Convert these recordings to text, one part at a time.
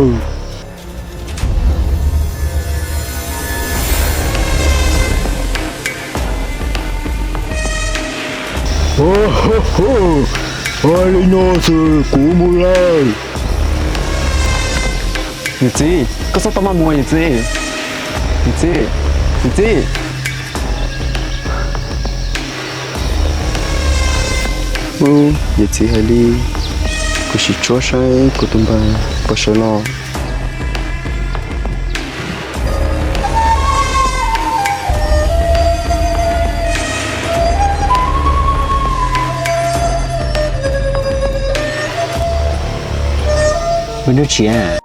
Oh ho ho! Alinoso, como lá? Chị, có sao tao mà mua chị? Chị. Vậy chị hãy đi. Cô chỉ cho sai của tụi bà, bà sợ lo. Mấy đứa chị à?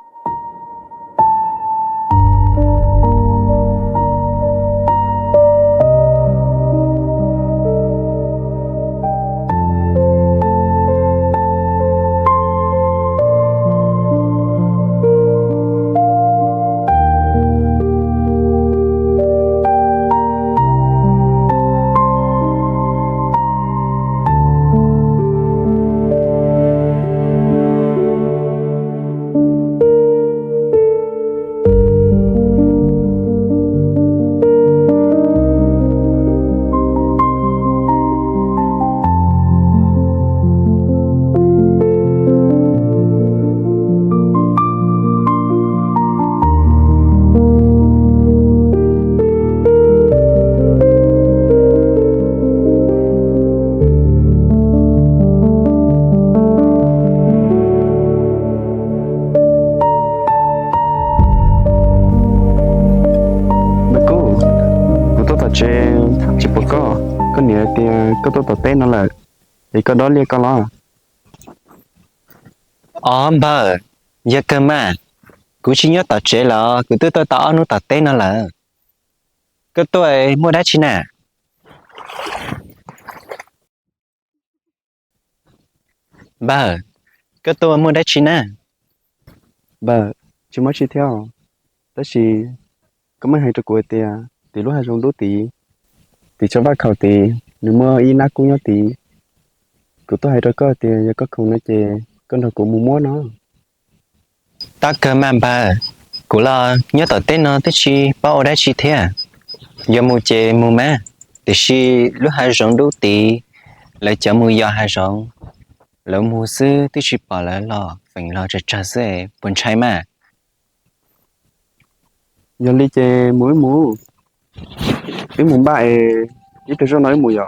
Chỉ bố có nghĩa thì có tôi tên nó là thì có đó liên con lo. Bà, giờ cơ mà, cứ chỉ nhớ tao chế là, cứ tôi tao nó tao tên nó là, cái tôi mua đá chi nè. Bà, cái tôi mua đá chi nè. Bà, chỉ mới chỉ theo, đó chỉ có mấy hai trò cuối thì lúc hai trong đố thì cho bác khẩu nếu mà y nát cũng nhớ cứ tôi hai trò có giờ có không nói chè con đầu của mua nó. Ta cơ mà bà, cứ là nhớ tao tên nó, thế chi bao đá chi thế à? Giờ mua chè mua má, thì chi lúc hai rong đố lại chở mua giờ hai rong. Lỡ mua sư thì chỉ bảo là lo phải lo cho cha dễ buồn trái mà Giờ đi chè muối mua cái mùng bại ít được cho nói mùi ạ.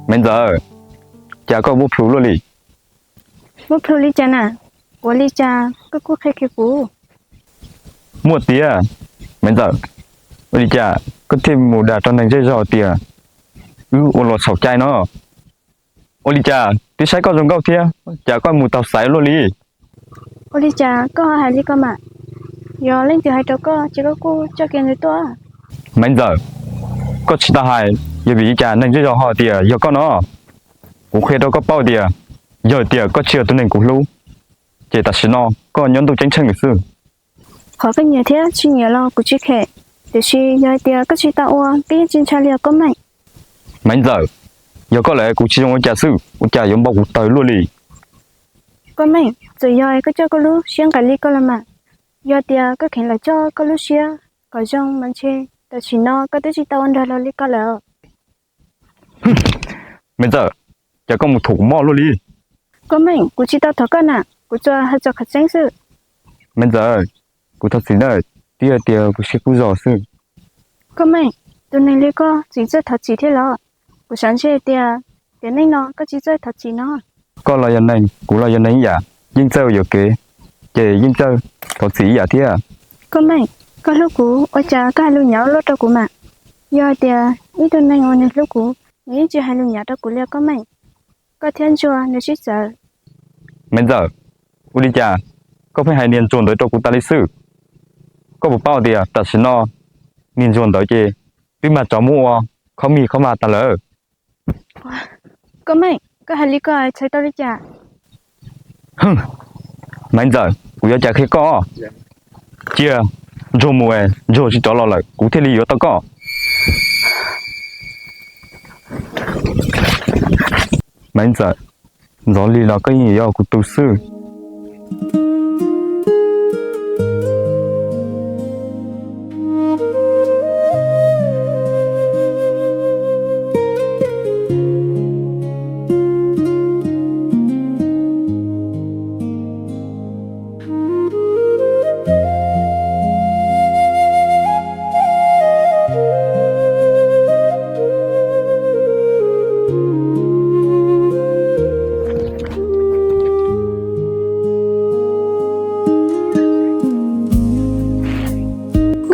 Bây giờ chả có bút phiếu luôn đi. Bố phô lý cha nè, của lý cha có quốc hay kia cũ. Mua tía. Bây giờ đi chả có thêm một đà trong thành dây giò tía. Ôn lọt sọc chai nó. Ôn đi chả tí sai có giống gạo thia. Chả có một tàu sái luôn đi. Của lý cha có hai lý con mà. Giờ lên từ hai trò có chỉ có cô cho kiện người to. Bây giờ có chỉ ta hai giờ bị chả thành dây giò họ tía giờ có nó. Cũng khi đâu có bao tía. Giờ tía có chiều tôi nên cũng lưu. Chỉ ta xin nó có nhóm tôi tranh chân người xưa. Khó cái nhiều thế chỉ nhiều lo của chị khệ. Để chị giờ tia có chị tạo cái trên cha liều có mạnh. Bây giờ có lẽ cũng chỉ trong trà sư, trà giống bao cuộc tới luôn đi. Có mạnh, rồi giờ có cho có lúc xiên cả ly có làm mà. Giờ tia có khen là cho có lúc xia. Có dòng mạnh chê. Để chị nó có tới chị tạo ăn là ly có lỡ. Bây giờ chả có một thủ mò luôn đi. Có mạnh, của chị tạo thở con à. Của cho hai cho khát sáng sự. Bây giờ cô thật xin đời tia tia của chị cô giò sư. Có mạnh, tụi này ly có chỉ cho thật chỉ thế lọ. của sáng chế tia tiếng này nó có chỉ chơi thật chỉ nó có là dân này cũng là dân này giả nhưng sao giờ kể chế nhưng sao có gì giả thế à có mày có lúc cũ ở cha có hai lúc nhỏ lúc đó của mà do tia ít tuần này ngon lúc cũ nghĩ chỉ hai lúc nhỏ đó của lia có mày có thiên chùa nếu chỉ sợ bây giờ uli cha có phải hai niên chuẩn tới cho cụ ta lịch sử có một bao tiền ta xin nó niên chuẩn tới chế vì mà cháu mua không mi không mà ta lỡ có mày có hai lý coi thấy tao đi cha hừm bây giờ cụ cha khi có chia rồi mùa rồi chỉ cho lo lại cụ thể lý do tao có bây giờ gió lì là cái gì do của tu sư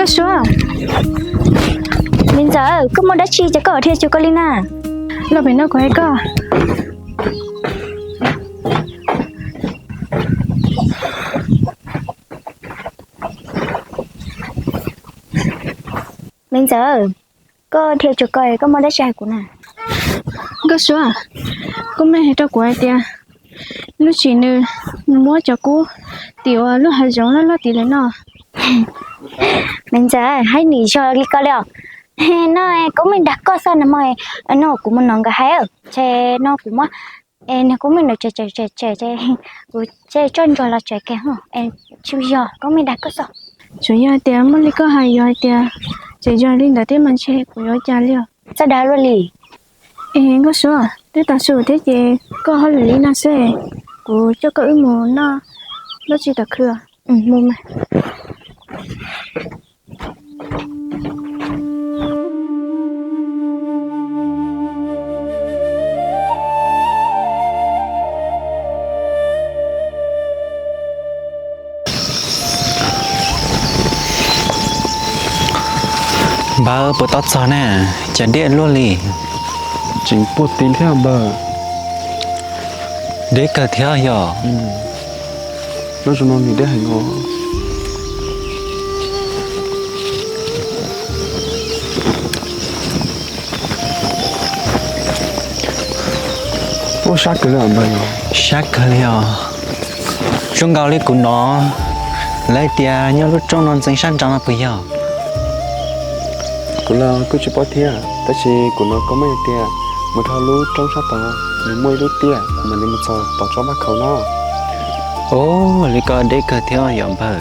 có số Bây giờ cứ muốn đã chi cho cậu theo chú Colina. là bên nó có hay có Bây giờ có theo chú coi có muốn đã trai của nè. có số có mày hay tao của ai tia lúc chỉ nữa mua cho cô tiểu lúc hai giống nó tỷ lên nó Bây giờ hãy nghỉ cho đi coi liệu. Nó cũng mình đặt có sao nè mày nó cũng mình nói cái hay ở chơi nó cũng mà em cũng mình nói chơi chân rồi là chơi kém hả em chịu giờ có mình đặt có sao chủ yếu tia muốn đi có hay rồi tia chỉ cho linh đã thêm mình chơi của yo cha liao sao đã rồi lì em có số thế ta số thế gì có hơi lý na xe của cho cái mồ nó chỉ tập khưa mua mà bà bữa tao cho nè chả điện luôn lì chính bột tin theo bờ để cả theo hiểu nó cho nó nhìn để hành ngó ô sát cái là bờ sát cái liao trong gạo里của nó lấy tiền nhớ lúc trong non danh sản trong nó bây giờ cũng là cứ chỉ bỏ thia tất nhiên của nó có mấy tia một thao lú trong sát tàu nếu mua lú tia mà nếu một giờ bỏ cho bác khẩu nó ô lý có để cả theo hiểu bờ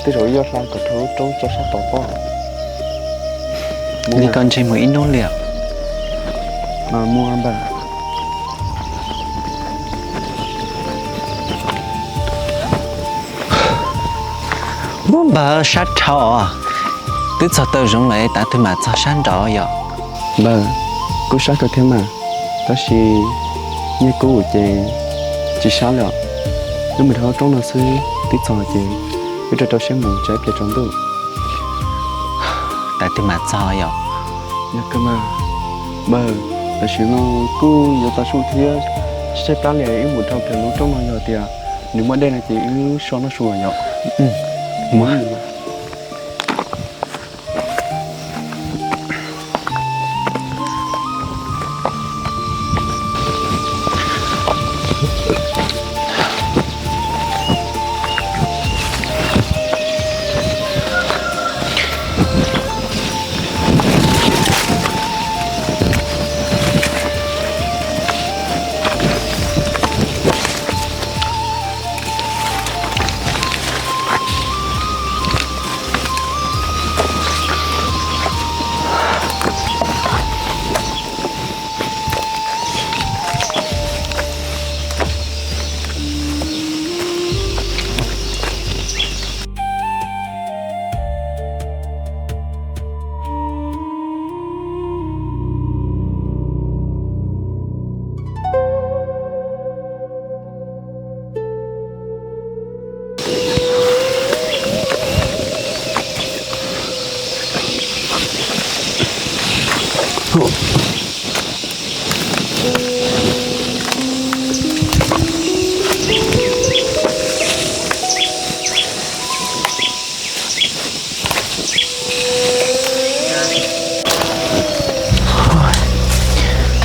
thế rồi do sao cả thứ trong cho sát tàu bỏ lý con chơi một ít nông liệu mà mua bà muốn bờ sát thọ cứ cho tôi giống lại ta tôi mà cho sáng đó giờ bà cứ sát cái thế mà tất nhiên như cũ chỉ sao了nếu mình thao trong là sư tí trò chị bây giờ tôi sẽ muốn trái phía trong đâu ta tôi mà cho giờ nhà cơ mà bà là chuyện nó cứ giờ ta xuống thia sẽ ta lại ý muốn thao phía lúc trong nó giờ thì nếu mà đây là chỉ ý sao nó sủa nhở muốn gì mà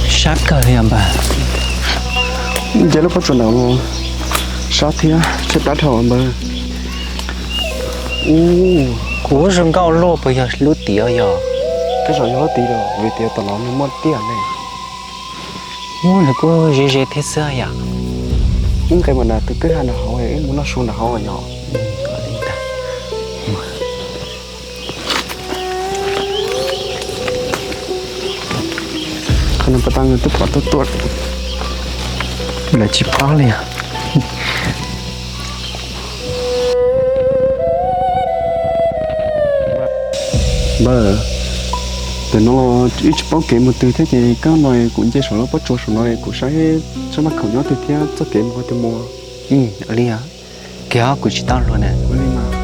sắp cờ thì bà giờ lúc bắt đầu nào sao thế sẽ bắt đầu mà cố rừng cao lô bây giờ lú tía giờ cái rồi nhớ tí rồi vì tiền tao nó mới tiền này muốn là cô dễ dễ thế sao ya những cái mà là từ cái hai là họ ấy muốn nó xuống là họ ở nhỏ có linh ta khả năng bắt tăng từ bỏ từ tuột là chỉ bao liền bờ từ nó ít bao kiếm một từ thế thì các loại cũng chỉ số nó bắt chỗ số nó cũng sẽ mắc khẩu nhớ từ thế cho kiếm một từ mua liền kéo của chị tao luôn nè nhưng mà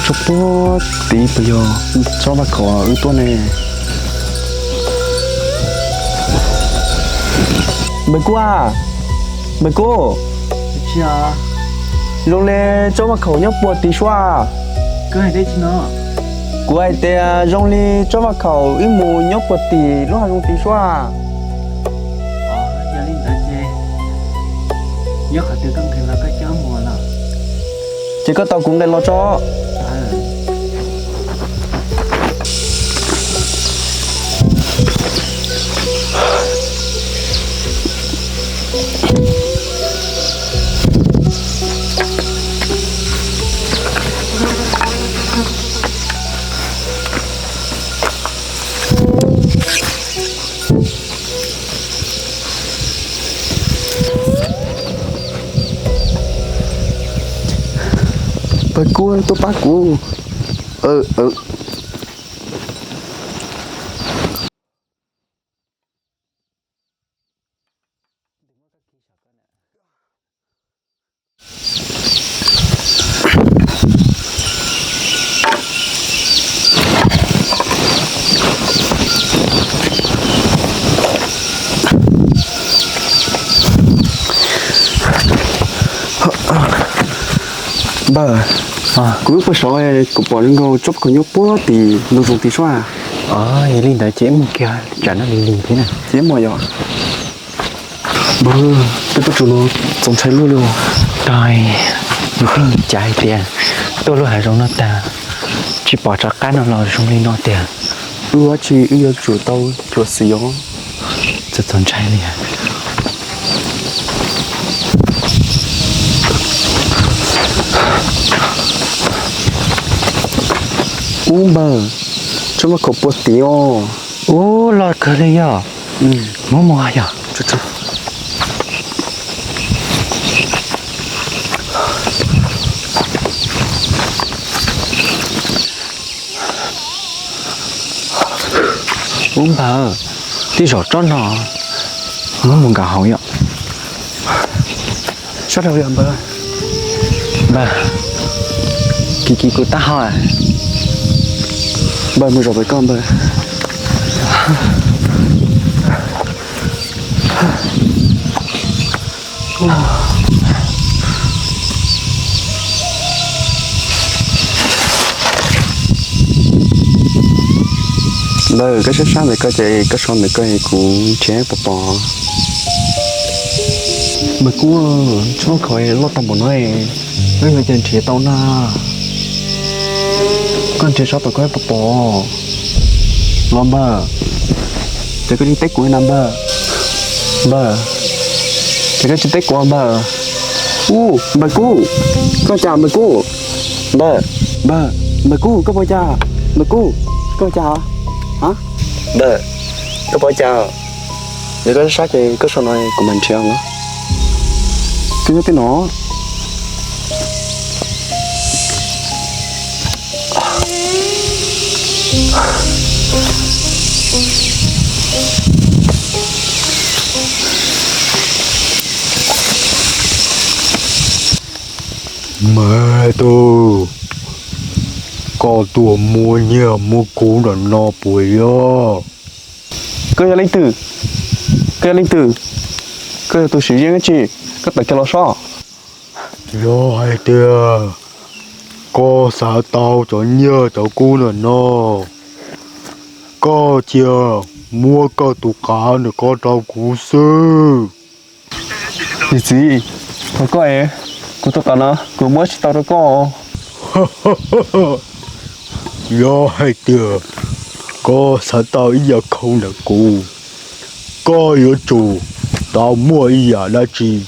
chụp bó tí bây giờ cho bà có ưu tố này bà cô chị à lúc này cho bà khẩu nhóc bó tí xoa cứ hay đấy chứ nó cô ai tè rong li cho bà khẩu ít mù nhóc bó tí lúc hà rong tí xoa giờ linh ta chê nhớ khả từ công thì là cái cháu mùa là chỉ có tao cũng đây lo cho bà cô tôi bắt cô bà cứ có số ấy cũng bỏ lên ngô chốt có nhóc bó thì nó dùng tí xoa vậy linh ta chê một kia chả nó lì thế này chế mọi giờ bà tôi bắt chủ nó giống cháy luôn luôn rồi nhiều khi chạy tiền tôi luôn hay trong nó ta chỉ bỏ cho cái nó lo trong linh nó tiền chị ưa chủ tao chủ sử dụngจะสนใจเลยอ่ะ bà cho mà có bột tí ô โอ้หลอดเคยเลยอ่ะมัวมัวอ่ะ chút uống bờ đi rồi cho nó muốn cả hỏi ạ sao đâu vậy bà kỳ của ta hỏi bà mới rồi với con bà cái sát này cái chạy cái son này cái cũng chế bò mà cú cho nó khỏi lo tầm một nói mấy người chân trẻ tao na con trẻ sao tao có bỏ lo ba chỉ có đi tết của năm ba chỉ có đi tết của ba bà cu con chào bà cu bà cu có bao chào bà cu có chào hả có bao chào để có sát thì có sao nói của mình treo nữa cứ nhớ tới nó mẹ tôi có tuổi mua nhiều mua cũ là no bụi đó cơ linh tử cơ tôi sử dụng cái gì các bạn cho nó sao do hai tia có xã tao cho nhớ cho cũ là no có chưa mua có tụ cá nữa có tao cũ sư gì thôi có ấy cô tao nó cô mới tao đó có do hai tia có xã tao ý giờ không là cũ có yếu chủ tao mua ý giờ là gì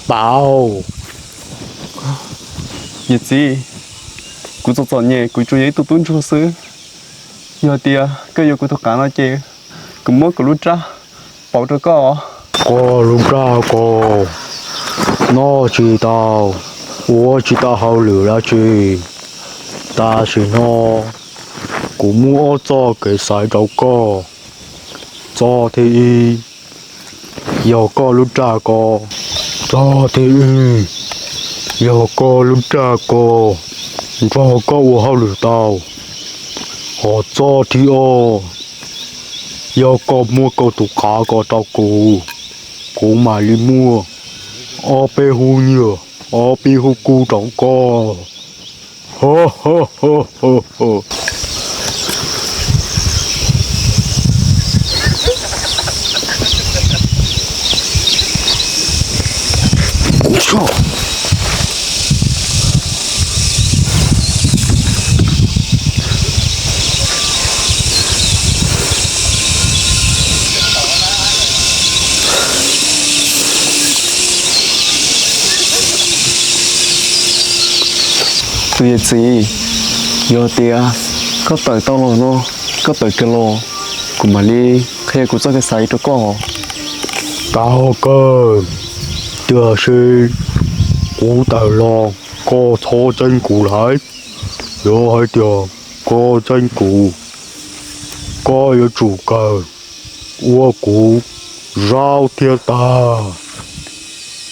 bảo gì cô tao nhẹ cô chú ý tụi tôi chú sư giờ tia cái giờ cô tao cả nó chơi cô mới cô lúc ra bảo cho có lúc ra có nó chỉ tao我知道好了啦句但是呢我冇做嘅洗到個做啲有個碌炸個做啲有個碌炸個做個我好了到我做啲哦有個mua個獨卡個到個買嚟mua ở bên hồ nhiều ở bên hồ cũ trọng co ho ho ho ho ho tụi gì giờ tia có tới tao rồi nó có tới cái lò của mà đi khi của cho cái sấy cho có cao cơ đưa sư cũ tờ lo có thô chân cũ lại giờ hai tia có chân cũ có yếu chủ cơ ua cũ rau thiên ta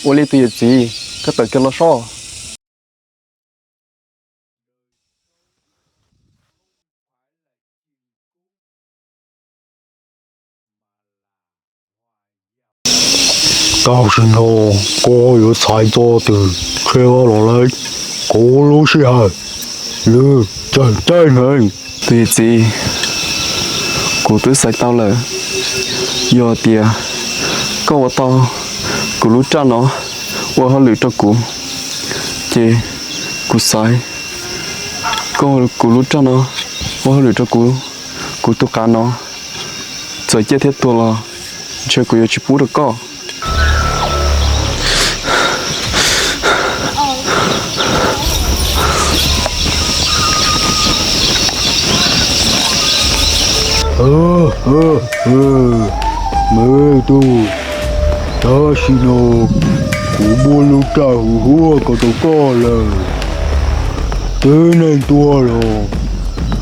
ô li tụi gì có tới cái lò sao到时候我有才做的，吹我落来，我老师还，你真人， tụi gì của tôi sấy tao là giờ tia có vào tao của lúc cha nó qua họ lựa cho cụ chị cụ sấy có của lúc cha nó qua họ lựa cho cụ tôi cá nó giờ chết hết tôi là chơi cụ chỉ bù được có mẹ tu, ta xin nó, cụ mua lúc ta hùa có tao có là, thế nên tua rồi,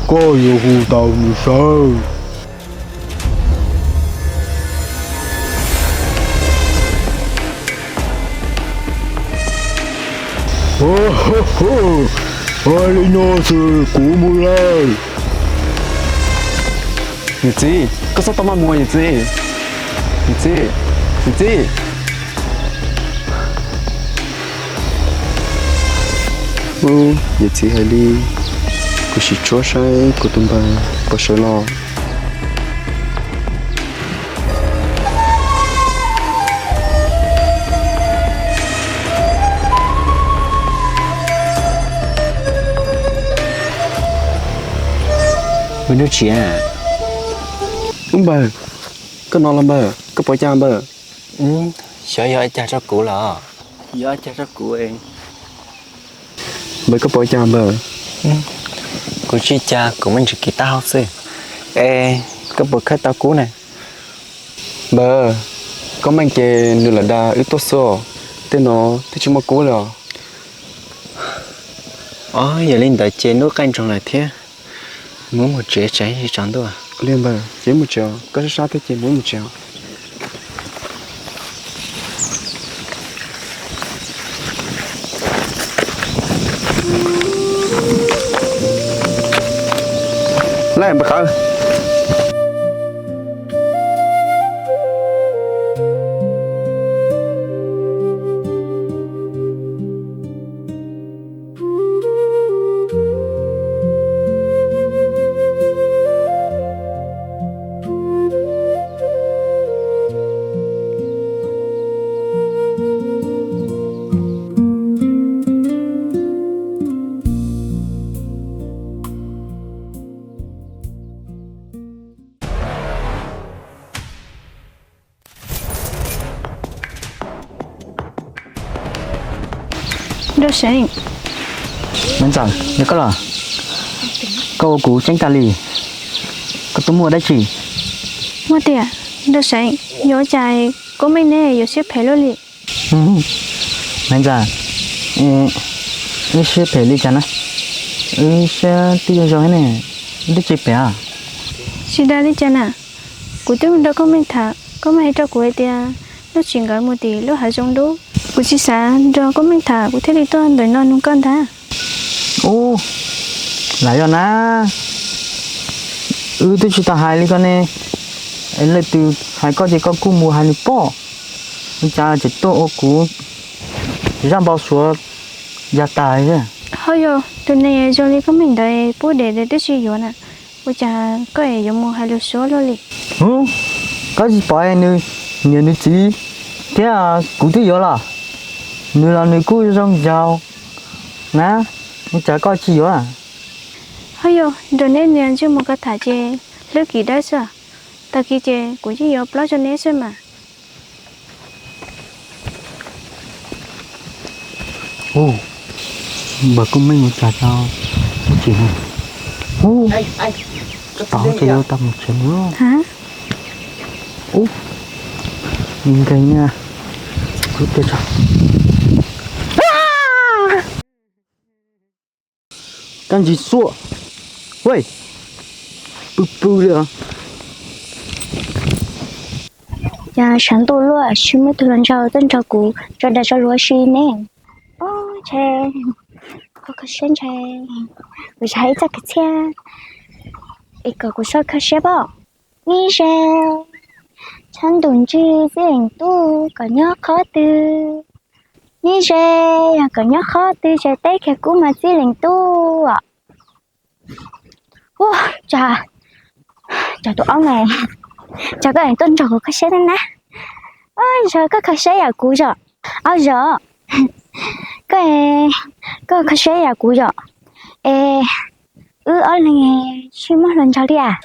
có yêu hù tao như sao? Ai nó sự cụ mua lại. gì có sao tao mà mua gì gì hay đi cô chỉ cho sai cô tung bay có sợ lo với đứa chị à. Đúng bờ, có nó làm bờ, có bỏ cha bờ. Sợ giờ cha cho cụ là. Giờ cha cho cụ em. Bờ có bỏ cha bờ. Cụ chỉ cha của mình chỉ kỳ tao xí. Ê, có bữa khách tao cũ này. Bờ, có mang chè nửa là đa ít tốt số. Tên nó, thế chúng mà cố rồi. Giờ lên đợi chế nước canh trong này thế. Muốn một chế cháy thì chẳng đâu à. Lên bờ, chế một chiều, có sao thế chế mỗi một chiều. Lại bờ khơi. Đâu sáng. Mình rằng nhớ có là câu cú tránh ta lì có tôi mua đấy chỉ Mua tiền. Đâu sáng. Nhớ chạy có mấy nè, nhớ xếp phải luôn đi. mình rằng sẽ phải đi chăng á sẽ đi rồi này đi chơi bé à Chị đã đi chăng à? Cụ tôi mình đâu có mình thả, có mấy cho cụ ấy tiền. Lúc chuyện gọi một tí, lúc hai giống đố. Cụ chỉ sáng, rồi có mình thả, cụ thế đi tôi đợi non nung con thả. ô lại rồi na tôi chỉ ta hai đi con này ấy là từ hai con chỉ có cú mua hai bỏ mình cha chỉ to ô cú ra bao số gia tài chứ Thôi rồi, từ này rồi đi có mình đợi bố để tôi suy yếu nè. Bố cha có thể dùng một hai lô số luôn đi. có gì bỏ em nữa nhiều nữa chỉ thế à cú thứ yếu là nữa là nữa cú trong giàu nè mình chả có chi yếu à Thôi rồi, rồi nên nhận cho một cái thả chê, lỡ kỳ đó sao? Ta kỳ chê, cũng chỉ yếu bỏ cho nên sao mà. ô bà cũng mấy một trà cho chị này ô tỏ cho yêu tầm một chuyện nữa Hả? ô nhìn cái nha cứ tiếp cho干gì xua喂不不了 Dạ sáng tôi luôn à, xin mấy tôi lần sau tên cho cụ, cho đã cho lúa xí nè. Ô, chè, có cái sen chè, tôi thấy chắc cái chè, ít có cái sao cái chè bao, ní chè, chân đun chi riêng tu, có nhớ khó tư, ní chè, có nhớ khó tư, chè tây cái cú mà riêng tu à. Ô, chà, chà tụi ông này, chà cái anh tuân cho cái chè này nè. Ôi trời, cái xe à cũ rồi. Giờ cái xe à cũ rồi. Ở này nghe xin mất lần sau đi à.